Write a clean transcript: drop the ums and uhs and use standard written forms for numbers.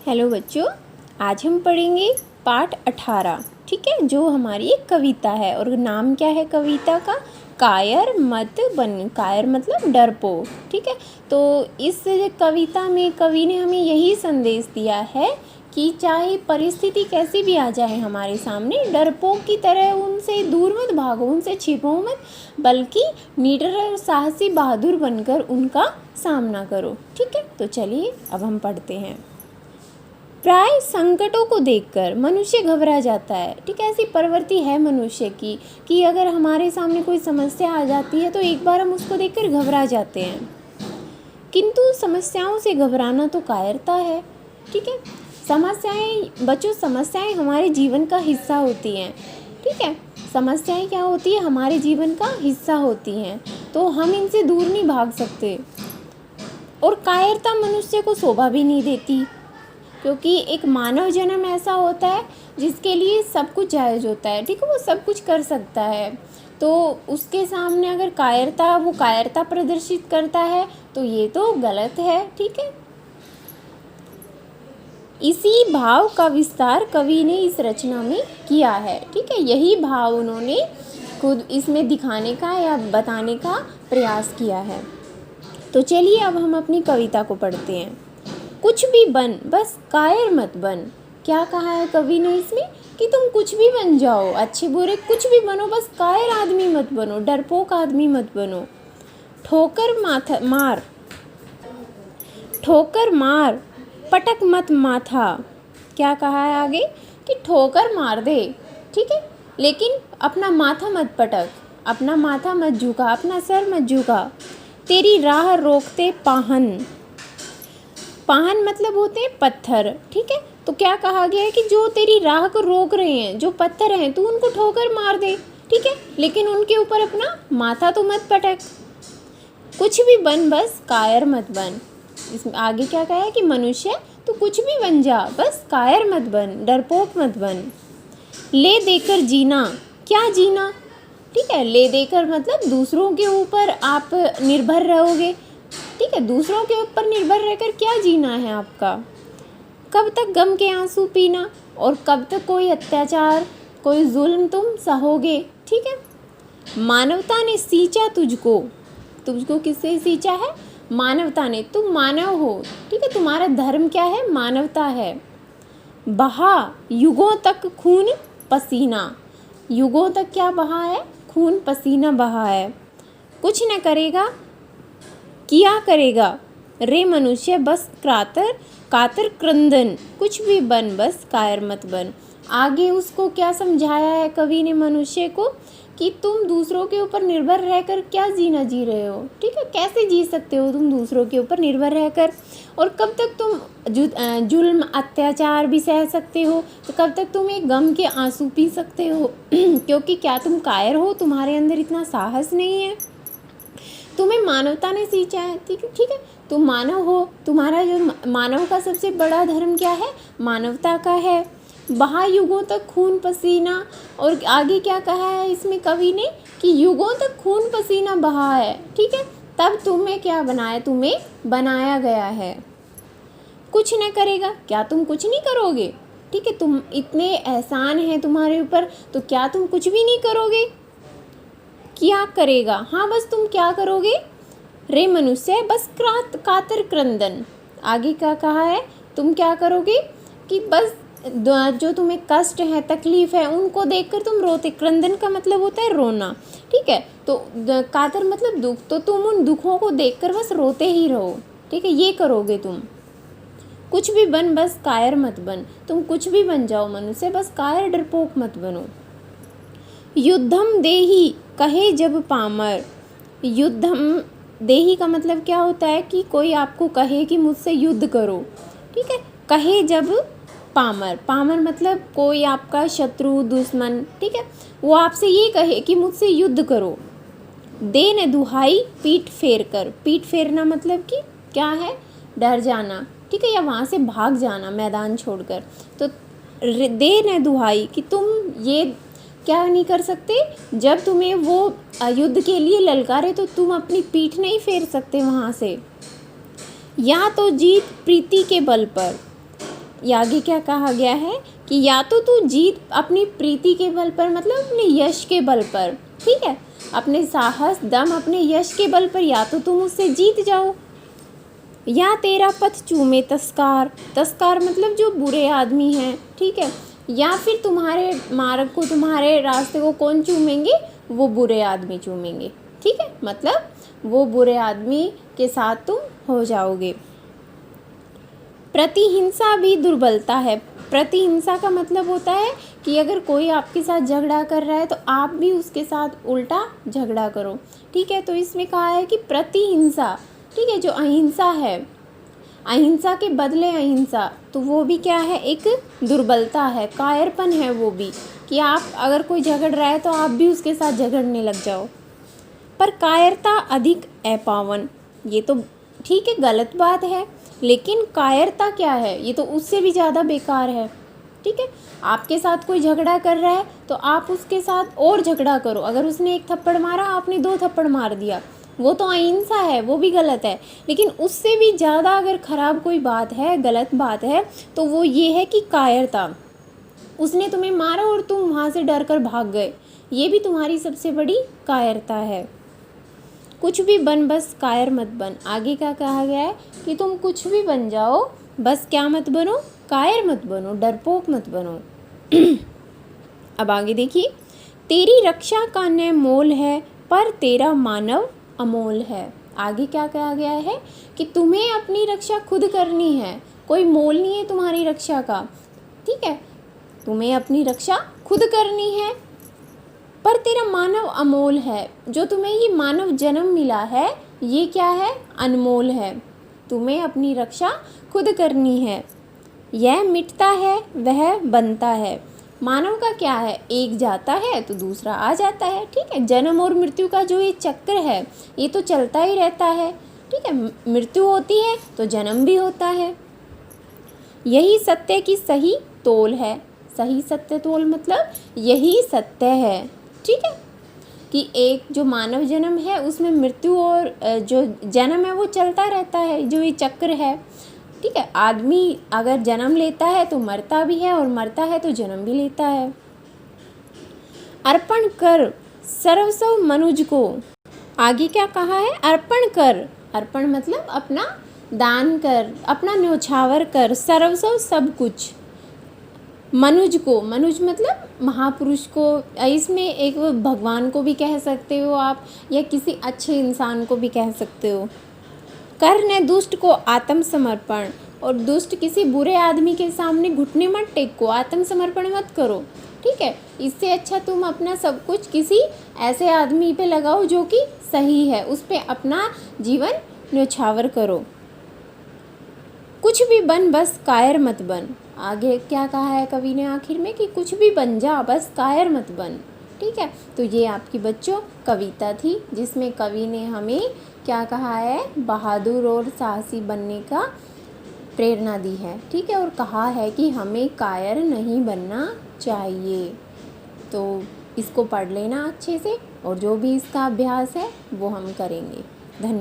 Hello बच्चों, आज हम पढ़ेंगे पाठ 18। ठीक है, जो हमारी एक कविता है और नाम क्या है कविता का? कायर मत बन। कायर मतलब डरपोक। ठीक है, तो इस कविता में कवि ने हमें यही संदेश दिया है कि चाहे परिस्थिति कैसी भी आ जाए हमारे सामने, डरपोक की तरह उनसे दूर मत भागो, उनसे छिपो मत, बल्कि निडर और साहसी बहादुर बनकर उनका सामना करो। ठीक है, तो चलिए अब हम पढ़ते हैं। प्राय संकटों को देखकर मनुष्य घबरा जाता है। ठीक है, ऐसी प्रवृत्ति है मनुष्य की कि अगर हमारे सामने कोई समस्या आ जाती है तो एक बार हम उसको देखकर घबरा जाते हैं, किंतु समस्याओं से घबराना तो कायरता है। ठीक है, समस्याएं हमारे जीवन का हिस्सा होती हैं। ठीक है, समस्याएं क्या होती है? हमारे जीवन का हिस्सा होती हैं, तो हम इनसे दूर नहीं भाग सकते। और कायरता मनुष्य को शोभा भी नहीं देती, क्योंकि एक मानव जन्म ऐसा होता है जिसके लिए सब कुछ जायज़ होता है। ठीक है, वो सब कुछ कर सकता है, तो उसके सामने अगर वो कायरता प्रदर्शित करता है तो ये तो गलत है। ठीक है, इसी भाव का विस्तार कवि ने इस रचना में किया है। ठीक है, यही भाव उन्होंने खुद इसमें दिखाने का या बताने का प्रयास किया है। तो चलिए अब हम अपनी कविता को पढ़ते हैं। कुछ भी बन, बस कायर मत बन। क्या कहा है कवि ने इसमें? कि तुम कुछ भी बन जाओ, अच्छे बुरे कुछ भी बनो, बस कायर आदमी मत बनो, डरपोक आदमी मत बनो। ठोकर मार पटक मत माथा। क्या कहा है आगे? कि ठोकर मार दे, ठीक है, लेकिन अपना माथा मत पटक, अपना माथा मत झुका, अपना सर मत झुका। तेरी राह रोकते पाहन मतलब होते हैं पत्थर। ठीक है, तो क्या कहा गया है कि जो तेरी राह को रोक रहे हैं, जो पत्थर हैं, तू उनको ठोकर मार दे। ठीक है, लेकिन उनके ऊपर अपना माथा तो मत पटक। कुछ भी बन, बस कायर मत बन। इसमें आगे क्या कहा है कि मनुष्य तू कुछ भी बन जा, बस कायर मत बन, डरपोक मत बन। ले देकर जीना, क्या जीना? ठीक है, ले देकर मतलब दूसरों के ऊपर आप निर्भर रहोगे। ठीक है, दूसरों के ऊपर निर्भर रहकर क्या जीना है आपका? कब तक गम के आंसू पीना, और कब तक कोई अत्याचार, कोई जुल्म तुम सहोगे? ठीक है, मानवता ने सींचा तुझको किससे सींचा है? मानवता ने। तुम मानव हो। ठीक है, तुम्हारा धर्म क्या है? मानवता है। बहा युगों तक खून पसीना, युगों तक क्या बहा है? खून पसीना बहा है। कुछ न करेगा, किया करेगा रे मनुष्य, बस कातर क्रंदन। कुछ भी बन, बस कायर मत बन। आगे उसको क्या समझाया है कवि ने मनुष्य को? कि तुम दूसरों के ऊपर निर्भर रहकर क्या जीना जी रहे हो। ठीक है, कैसे जी सकते हो तुम दूसरों के ऊपर निर्भर रहकर? और कब तक तुम जुल्म अत्याचार भी सह सकते हो? तो कब तक तुम एक गम के आंसू पी सकते हो? क्योंकि क्या तुम कायर हो? तुम्हारे अंदर इतना साहस नहीं है? तुम्हें मानवता ने सींचा है। ठीक है, तुम मानव हो, तुम्हारा जो मानव का सबसे बड़ा धर्म क्या है? मानवता का है। बहा युगों तक खून पसीना, और आगे क्या कहा है इसमें कवि ने? कि युगों तक खून पसीना बहा है। ठीक है, तब तुम्हें क्या बनाया? तुम्हें बनाया गया है। कुछ न करेगा, क्या तुम कुछ नहीं करोगे? ठीक है, तुम इतने एहसान हैं तुम्हारे ऊपर, तो क्या तुम कुछ भी नहीं करोगे? क्या करेगा, हाँ बस तुम क्या करोगे रे मनुष्य, बस कातर क्रंदन। आगे क्या कहा है? तुम क्या करोगे कि बस जो तुम्हें कष्ट है, तकलीफ है, उनको देखकर तुम रोते। क्रंदन का मतलब होता है रोना। ठीक है, तो कातर मतलब दुख, तो तुम उन दुखों को देखकर बस रोते ही रहो। ठीक है, ये करोगे तुम। कुछ भी बन, बस कायर मत बन। तुम कुछ भी बन जाओ मनुष्य, बस कायर डरपोक मत बनो। युद्धम देही कहे जब पामर। युद्धम देही का मतलब क्या होता है? कि कोई आपको कहे कि मुझसे युद्ध करो। ठीक है, कहे जब पामर मतलब कोई आपका शत्रु, दुश्मन। ठीक है, वो आपसे ये कहे कि मुझसे युद्ध करो। दे न दुहाई पीठ फेर कर। पीठ फेरना मतलब कि क्या है? डर जाना। ठीक है, या वहाँ से भाग जाना मैदान छोड़कर। तो दे न दुहाई कि तुम ये क्या नहीं कर सकते? जब तुम्हें वो युद्ध के लिए ललकारे तो तुम अपनी पीठ नहीं फेर सकते वहाँ से। या तो जीत प्रीति के बल पर। आगे क्या कहा गया है कि या तो तू जीत अपनी प्रीति के बल पर, मतलब अपने यश के बल पर, ठीक है, अपने साहस, दम, अपने यश के बल पर या तो तुम उससे जीत जाओ, या तेरा पथ चूमे तस्कार, तस्कार मतलब जो बुरे आदमी हैं, ठीक है, या फिर तुम्हारे मार्ग को, तुम्हारे रास्ते को कौन चूमेंगे, वो बुरे आदमी चूमेंगे, ठीक है, मतलब वो बुरे आदमी के साथ तुम हो जाओगे। प्रतिहिंसा भी दुर्बलता है। प्रतिहिंसा का मतलब होता है कि अगर कोई आपके साथ झगड़ा कर रहा है तो आप भी उसके साथ उल्टा झगड़ा करो, ठीक है। तो इसमें कहा है कि प्रतिहिंसा, ठीक है, जो अहिंसा है, अहिंसा के बदले अहिंसा, तो वो भी क्या है, एक दुर्बलता है, कायरपन है वो भी, कि आप अगर कोई झगड़ रहा है तो आप भी उसके साथ झगड़ने लग जाओ। पर कायरता अधिक अपावन, ये तो ठीक है, गलत बात है, लेकिन कायरता क्या है, ये तो उससे भी ज़्यादा बेकार है, ठीक है। आपके साथ कोई झगड़ा कर रहा है तो आप उसके साथ और झगड़ा करो, अगर उसने एक थप्पड़ मारा आपने 2 थप्पड़ मार दिया, वो तो अहिंसा है, वो भी गलत है। लेकिन उससे भी ज़्यादा अगर ख़राब कोई बात है, गलत बात है, तो वो ये है कि कायरता, उसने तुम्हें मारा और तुम वहाँ से डर कर भाग गए, ये भी तुम्हारी सबसे बड़ी कायरता है। कुछ भी बन, बस कायर मत बन। आगे क्या कहा गया है कि तुम कुछ भी बन जाओ, बस क्या मत बनो, कायर मत बनो, डरपोक मत बनो। अब आगे देखिए, तेरी रक्षा का न मोल है पर तेरा मानव अमोल है। आगे क्या कहा गया है कि तुम्हें अपनी रक्षा खुद करनी है, कोई मोल नहीं है तुम्हारी रक्षा का, ठीक है, तुम्हें अपनी रक्षा खुद करनी है, पर तेरा मानव अमोल है, जो तुम्हें ये मानव जन्म मिला है ये क्या है, अनमोल है, तुम्हें अपनी रक्षा खुद करनी है। यह मिटता है वह बनता है, मानव का क्या है, एक जाता है तो दूसरा आ जाता है, ठीक है, जन्म और मृत्यु का जो ये चक्र है ये तो चलता ही रहता है, ठीक है, मृत्यु होती है तो जन्म भी होता है। यही सत्य की सही तोल है, सही सत्य तोल मतलब यही सत्य है, ठीक है, कि एक जो मानव जन्म है उसमें मृत्यु और जो जन्म है वो चलता रहता है, जो ये चक्र है, ठीक है। आदमी अगर जन्म लेता है तो मरता भी है और मरता है तो जन्म भी लेता है। अर्पण कर सर्वस्व मनुज को, आगे क्या कहा है, अर्पण कर, अर्पण मतलब अपना दान कर, अपना न्योछावर कर, सर्वस्व सब कुछ, मनुज को, मनुज मतलब महापुरुष को, इसमें एक भगवान को भी कह सकते हो आप, या किसी अच्छे इंसान को भी कह सकते हो। कर न दुष्ट को आत्मसमर्पण, और दुष्ट किसी बुरे आदमी के सामने घुटने मत टेको, आत्मसमर्पण मत करो, ठीक है। इससे अच्छा तुम अपना सब कुछ किसी ऐसे आदमी पे लगाओ जो कि सही है, उस पे अपना जीवन न्योछावर करो। कुछ भी बन बस कायर मत बन, आगे क्या कहा है कवि ने आखिर में कि कुछ भी बन जा बस कायर मत बन, ठीक है। तो ये आपकी बच्चों कविता थी जिसमें कवि ने हमें क्या कहा है, बहादुर और साहसी बनने का प्रेरणा दी है, ठीक है, और कहा है कि हमें कायर नहीं बनना चाहिए। तो इसको पढ़ लेना अच्छे से, और जो भी इसका अभ्यास है वो हम करेंगे। धन्यवाद।